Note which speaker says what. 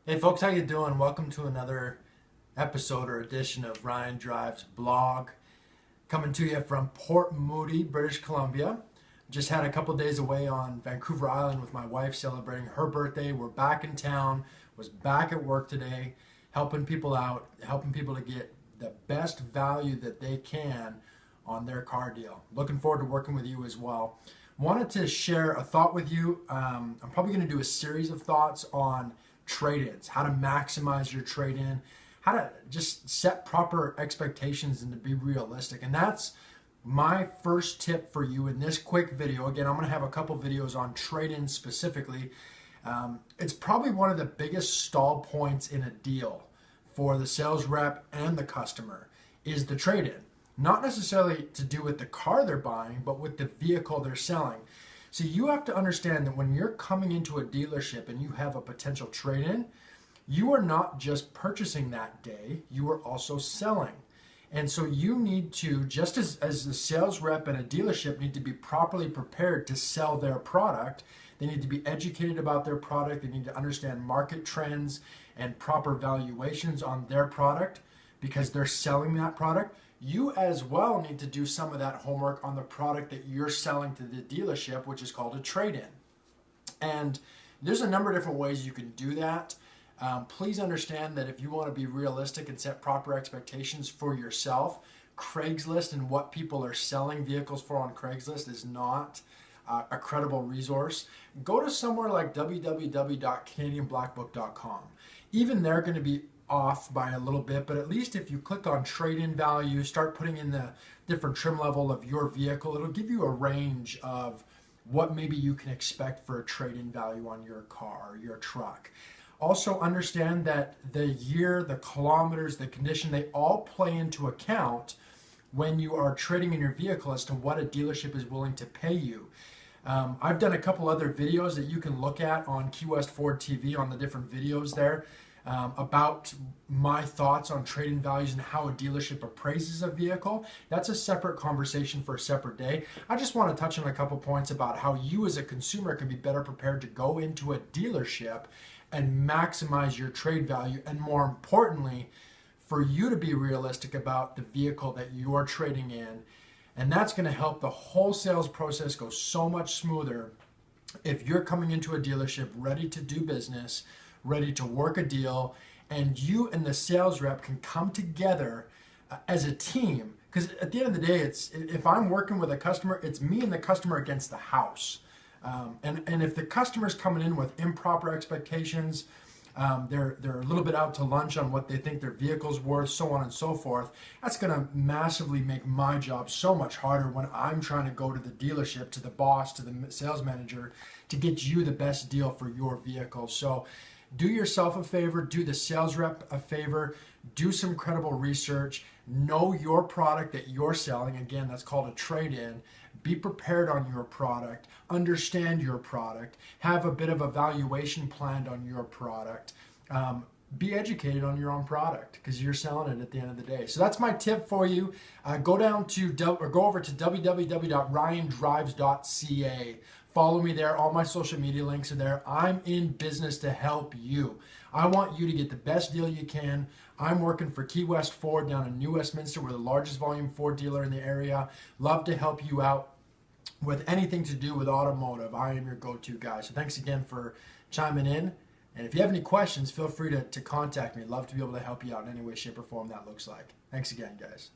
Speaker 1: Hey folks, how you doing? Welcome to another episode or edition of Ryan Drives blog. Coming to you from Port Moody, British Columbia. Just had a couple days away on Vancouver Island with my wife celebrating her birthday. We're back in town, was back at work today, helping people out, helping people to get the best value that they can on their car deal. Looking forward to working with you as well. Wanted to share a thought with you. I'm probably going to do a series of thoughts on trade-ins, how to maximize your trade-in, how to just set proper expectations and to be realistic. And that's my first tip for you in this quick video. Again, I'm going to have a couple videos on trade-in specifically. It's probably one of the biggest stall points in a deal for the sales rep and the customer is the trade-in. Not necessarily to do with the car they're buying, but with the vehicle they're selling. So you have to understand that when you're coming into a dealership and you have a potential trade-in, you are not just purchasing that day, you are also selling. And so you need to, just as the sales rep and a dealership need to be properly prepared to sell their product, they need to be educated about their product, they need to understand market trends and proper valuations on their product because they're selling that product. You as well need to do some of that homework on the product that you're selling to the dealership, which is called a trade-in. And there's a number of different ways you can do that. Please understand that if you want to be realistic and set proper expectations for yourself, Craigslist and what people are selling vehicles for on Craigslist is not a credible resource. Go to somewhere like www.canadianblackbook.com. Even they're going to be off by a little bit, but at least if you click on trade-in value, start putting in the different trim level of your vehicle, it'll give you a range of what maybe you can expect for a trade-in value on your car or your truck. Also understand that the year, the kilometers, the condition, they all play into account when you are trading in your vehicle as to what a dealership is willing to pay you. I've done a couple other videos that you can look at on Key West Ford TV on the different videos there. About my thoughts on trade-in values and how a dealership appraises a vehicle. That's a separate conversation for a separate day. I just want to touch on a couple points about how you as a consumer can be better prepared to go into a dealership and maximize your trade value, and more importantly, for you to be realistic about the vehicle that you're trading in. And that's going to help the whole sales process go so much smoother if you're coming into a dealership ready to do business, ready to work a deal, and you and the sales rep can come together as a team. Because at the end of the day, if I'm working with a customer, it's me and the customer against the house. And if the customer's coming in with improper expectations, they're a little bit out to lunch on what they think their vehicle's worth, so on and so forth, that's going to massively make my job so much harder when I'm trying to go to the dealership, to the boss, to the sales manager to get you the best deal for your vehicle. So do yourself a favor, do the sales rep a favor, do some credible research, know your product that you're selling. Again, that's called a trade-in. Be prepared on your product, understand your product, have a bit of a valuation planned on your product. Be educated on your own product because you're selling it at the end of the day. So that's my tip for you. Go over to www.ryandrives.ca. Follow me there. All my social media links are there. I'm in business to help you. I want you to get the best deal you can. I'm working for Key West Ford down in New Westminster. We're the largest volume Ford dealer in the area. Love to help you out with anything to do with automotive. I am your go-to guy. So thanks again for chiming in. And if you have any questions, feel free to contact me. Love to be able to help you out in any way, shape, or form that looks like. Thanks again, guys.